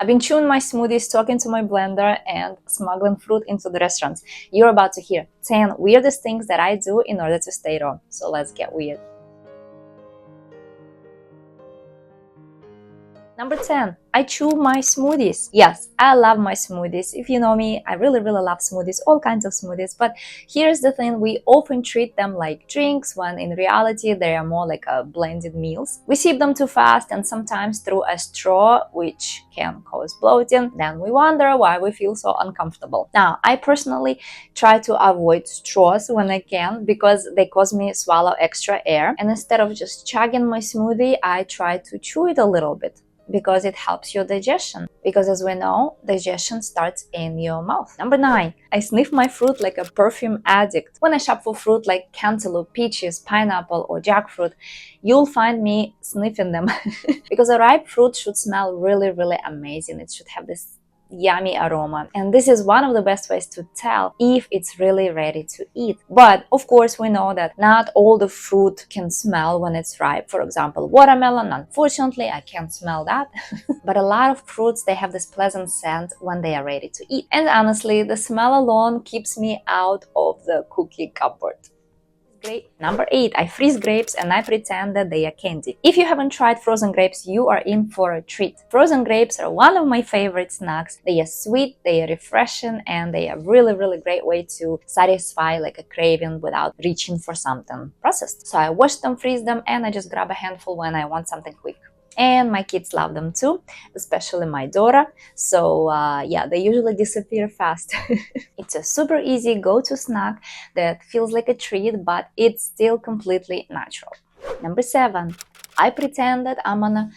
I've been chewing my smoothies, talking to my blender, and smuggling fruit into the restaurants. You're about to hear 10 weirdest things that I do in order to stay raw. So let's get weird. Number 10, I chew my smoothies. Yes, I love my smoothies. If you know me, I really love smoothies, all kinds of smoothies. But here's the thing, we often treat them like drinks when in reality they are more like blended meals. We sip them too fast and sometimes through a straw, which can cause bloating. Then we wonder why we feel so uncomfortable. Now, I personally try to avoid straws when I can because they cause me swallow extra air. And instead of just chugging my smoothie, I try to chew it a little bit, because it helps your digestion. Because as we know, digestion starts in your mouth. Number 9, I sniff my fruit like a perfume addict. When I shop for fruit like cantaloupe, peaches, pineapple, or jackfruit, you'll find me sniffing them. Because a ripe fruit should smell really amazing. It should have this yummy aroma, and this is one of the best ways to tell if it's really ready to eat. But of course we know that not all the fruit can smell when it's ripe. For example, watermelon, unfortunately I can't smell that. But a lot of fruits, they have this pleasant scent when they are ready to eat, and honestly the smell alone keeps me out of the cookie cupboard. Number 8, I freeze grapes and I pretend that they are candy. If you haven't tried frozen grapes, you are in for a treat. Frozen grapes are one of my favorite snacks. They are sweet, they are refreshing, and they are really great way to satisfy like a craving without reaching for something processed. So I wash them, freeze them, and I just grab a handful when I want something quick. And my kids love them too, especially my daughter. So yeah, they usually disappear fast. It's a super easy go-to snack that feels like a treat, but it's still completely natural. Number 7, I pretend that I'm on a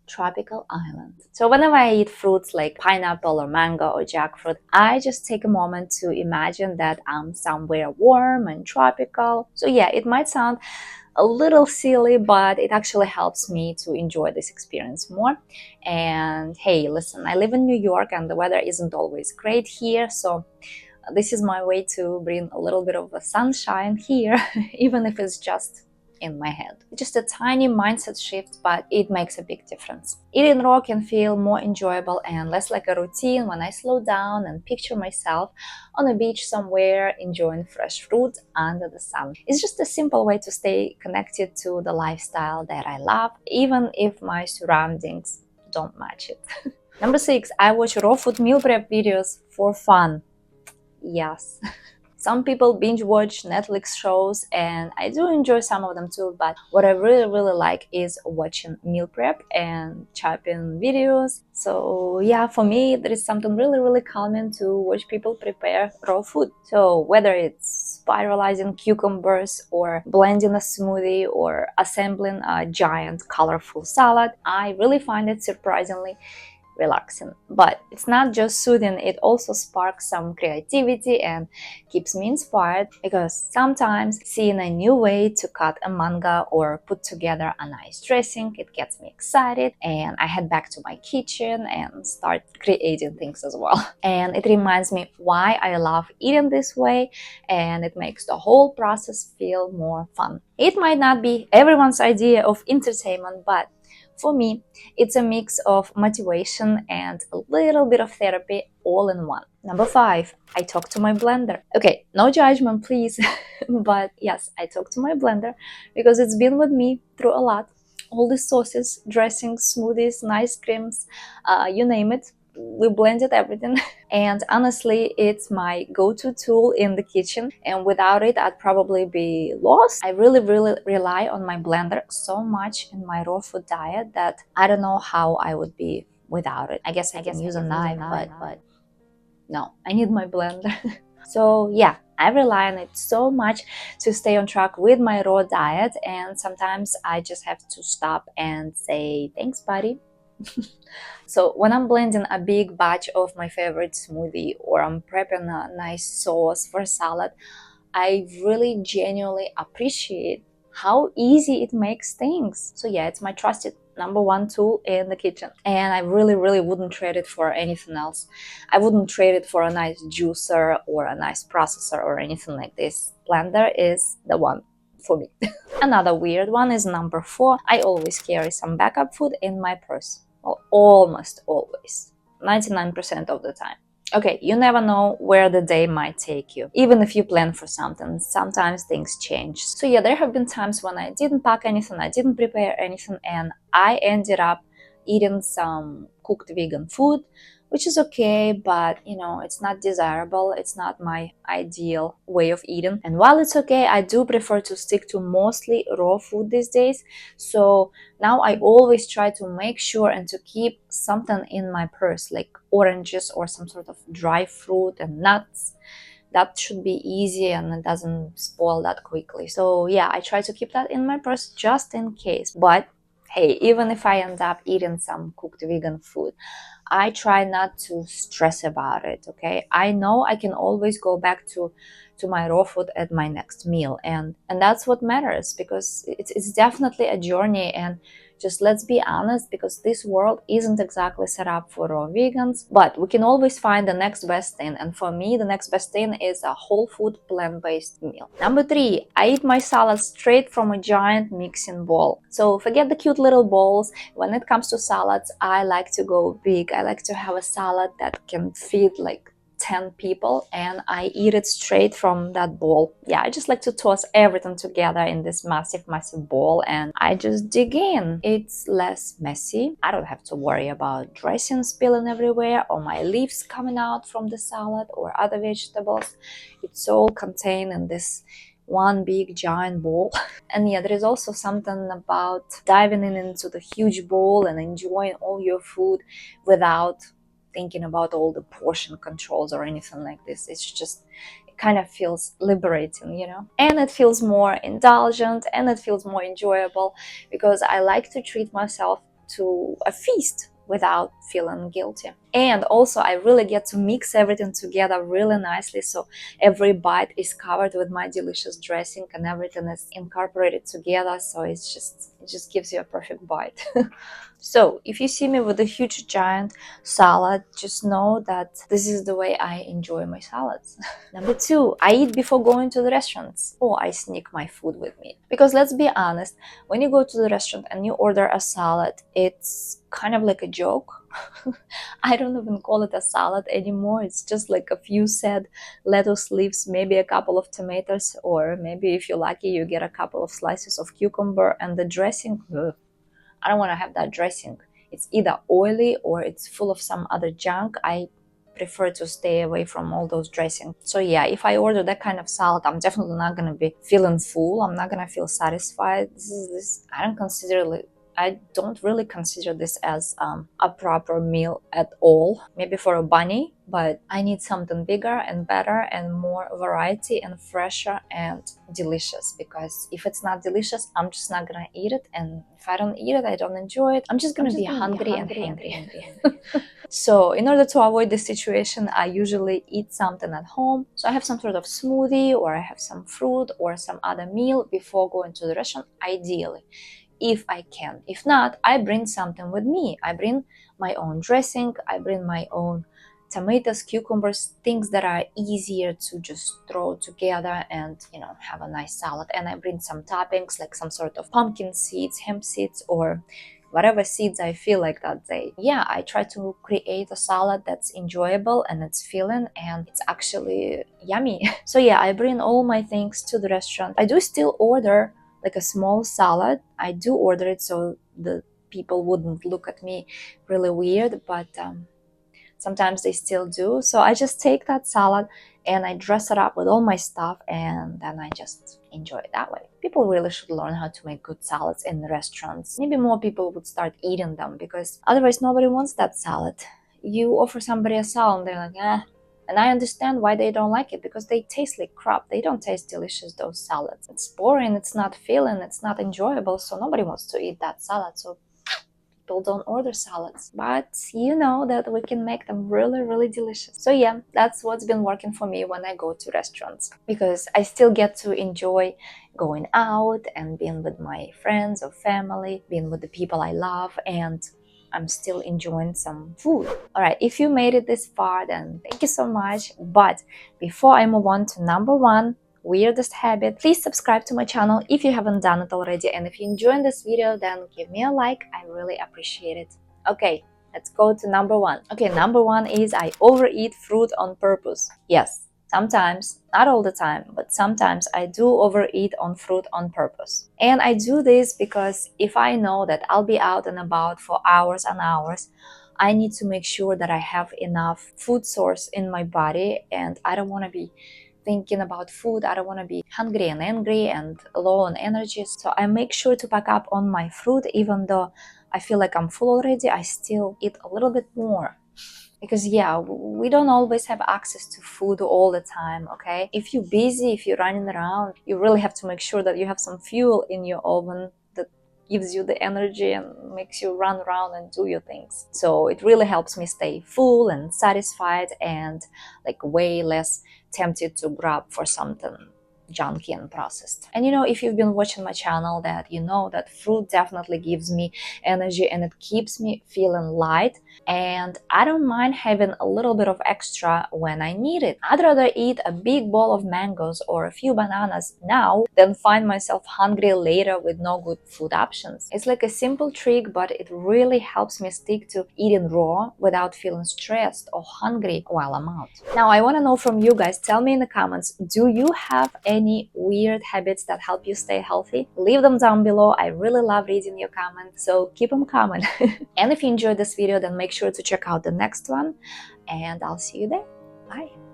tropical island. So whenever I eat fruits like pineapple or mango or jackfruit, I just take a moment to imagine that I'm somewhere warm and tropical. So yeah, it might sound a little silly, but it actually helps me to enjoy this experience more. And hey, listen, I live in New York and the weather isn't always great here, so this is my way to bring a little bit of a sunshine here, even if it's just in my head. It's just a tiny mindset shift, but it makes a big difference. Eating raw can feel more enjoyable and less like a routine when I slow down and picture myself on a beach somewhere enjoying fresh fruit under the sun. It's just a simple way to stay connected to the lifestyle that I love, even if my surroundings don't match it. Number 6, I watch raw food meal prep videos for fun. Yes. Some people binge watch Netflix shows, and I do enjoy some of them too, but what I really like is watching meal prep and chopping videos. So yeah, for me there is something really calming to watch people prepare raw food. So whether it's spiralizing cucumbers or blending a smoothie or assembling a giant colorful salad, I really find it surprisingly relaxing. But it's not just soothing, it also sparks some creativity and keeps me inspired, because sometimes seeing a new way to cut a manga or put together a nice dressing, it gets me excited, and I head back to my kitchen and start creating things as well. And it reminds me why I love eating this way, and it makes the whole process feel more fun. It might not be everyone's idea of entertainment, but for me, it's a mix of motivation and a little bit of therapy all in one. Number 5, I talk to my blender. Okay, no judgment, please. But yes, I talk to my blender because it's been with me through a lot. All the sauces, dressings, smoothies, nice creams, you name it. We blended everything. And honestly, it's my go-to tool in the kitchen, and without it I'd probably be lost. I really rely on my blender so much in my raw food diet that I don't know how I would be without it. I guess I can use a knife, but no, I need my blender. So yeah, I rely on it so much to stay on track with my raw diet, and sometimes I just have to stop and say thanks, buddy. So when I'm blending a big batch of my favorite smoothie, or I'm prepping a nice sauce for salad, I really genuinely appreciate how easy it makes things. So yeah, it's my trusted number 1 tool in the kitchen, and I really wouldn't trade it for anything else. I wouldn't trade it for a nice juicer or a nice processor or anything like this. Blender is the one for me. Another weird one is number 4. I always carry some backup food in my purse. Well, almost always. 99% of the time. Okay, you never know where the day might take you. Even if you plan for something, sometimes things change. So yeah, there have been times when I didn't pack anything, I didn't prepare anything, and I ended up eating some cooked vegan food, which is okay, but you know, it's not desirable. It's not my ideal way of eating. And while it's okay, I do prefer to stick to mostly raw food these days. So now I always try to make sure and to keep something in my purse, like oranges or some sort of dry fruit and nuts. That should be easy and it doesn't spoil that quickly. So yeah, I try to keep that in my purse just in case. But hey, even if I end up eating some cooked vegan food, I try not to stress about it, okay? I know I can always go back to my raw food at my next meal, and that's what matters, because it's definitely a journey. And just let's be honest, because this world isn't exactly set up for raw vegans, but we can always find the next best thing. And for me, the next best thing is a whole food plant-based meal. Number 3, I eat my salad straight from a giant mixing bowl. So forget the cute little bowls. When it comes to salads, I like to go big. I like to have a salad that can feed like 10 people, and I eat it straight from that bowl. Yeah, I just like to toss everything together in this massive bowl, and I just dig in. It's less messy. I don't have to worry about dressing spilling everywhere or my leaves coming out from the salad or other vegetables. It's all contained in this one big giant bowl. And yeah, there is also something about diving into the huge bowl and enjoying all your food without thinking about all the portion controls or anything like this. It's just, it kind of feels liberating, you know, and it feels more indulgent and it feels more enjoyable, because I like to treat myself to a feast without feeling guilty. And also I really get to mix everything together really nicely, so every bite is covered with my delicious dressing and everything is incorporated together, so it just gives you a perfect bite. So if you see me with a huge giant salad, just know that this is the way I enjoy my salads. Number 2, I eat before going to the restaurants, or I sneak my food with me. Because let's be honest, when you go to the restaurant and you order a salad, it's kind of like a joke. I don't even call it a salad anymore. It's just like a few sad lettuce leaves, maybe a couple of tomatoes, or maybe if you're lucky you get a couple of slices of cucumber, and the dressing, ugh, I don't want to have that dressing. It's either oily or it's full of some other junk. I prefer to stay away from all those dressings. So yeah, if I order that kind of salad, I'm definitely not going to be feeling full. I'm not going to feel satisfied. I don't really consider this as a proper meal at all. Maybe for a bunny, but I need something bigger and better and more variety and fresher and delicious, because if it's not delicious, I'm just not gonna eat it. And if I don't eat it, I don't enjoy it, I'm just gonna be hungry and hangry. So in order to avoid this situation, I usually eat something at home. So I have some sort of smoothie, or I have some fruit or some other meal before going to the restaurant, ideally, if I can. If not, I bring something with me. I bring my own dressing, I bring my own tomatoes, cucumbers, things that are easier to just throw together and, you know, have a nice salad. And I bring some toppings like some sort of pumpkin seeds, hemp seeds, or whatever seeds I feel like that day. Yeah, I try to create a salad that's enjoyable and it's filling and it's actually yummy. So yeah, I bring all my things to the restaurant. I do still order like a small salad. I do order it so the people wouldn't look at me really weird, but sometimes they still do. So I just take that salad and I dress it up with all my stuff, and then I just enjoy it that way. People really should learn how to make good salads in the restaurants. Maybe more people would start eating them, because otherwise nobody wants that salad. You offer somebody a salad and they're like, eh. And I understand why they don't like it, because they taste like crap. They don't taste delicious, those salads. It's boring, it's not filling, it's not enjoyable, so nobody wants to eat that salad. So people don't order salads. But you know that we can make them really, really delicious. So yeah, that's what's been working for me when I go to restaurants, because I still get to enjoy going out and being with my friends or family, being with the people I love, and I'm still enjoying some food. All right, if you made it this far, then thank you so much. But before I move on to number 1, weirdest habit, please subscribe to my channel if you haven't done it already. And if you enjoyed this video, then give me a like. I really appreciate it. Okay, Let's go to number one. Okay, number one is I overeat fruit on purpose. Yes, sometimes, not all the time, but sometimes I do overeat on fruit on purpose. And I do this because if I know that I'll be out and about for hours and hours, I need to make sure that I have enough food source in my body, and I don't want to be thinking about food. I don't want to be hungry and angry and low on energy. So I make sure to pack up on my fruit. Even though I feel like I'm full already, I still eat a little bit more. Because yeah, we don't always have access to food all the time, okay? If you're busy, if you're running around, you really have to make sure that you have some fuel in your oven that gives you the energy and makes you run around and do your things. So it really helps me stay full and satisfied and like way less tempted to grab for something junky and processed. And you know, if you've been watching my channel, that you know that fruit definitely gives me energy and it keeps me feeling light, and I don't mind having a little bit of extra when I need it. I'd rather eat a big bowl of mangoes or a few bananas now than find myself hungry later with no good food options. It's like a simple trick, but it really helps me stick to eating raw without feeling stressed or hungry while I'm out. Now I want to know from you guys, tell me in the comments, do you have any weird habits that help you stay healthy? Leave them down below. I really love reading your comments, so keep them coming. And if you enjoyed this video, then make sure to check out the next one, and I'll see you there. Bye.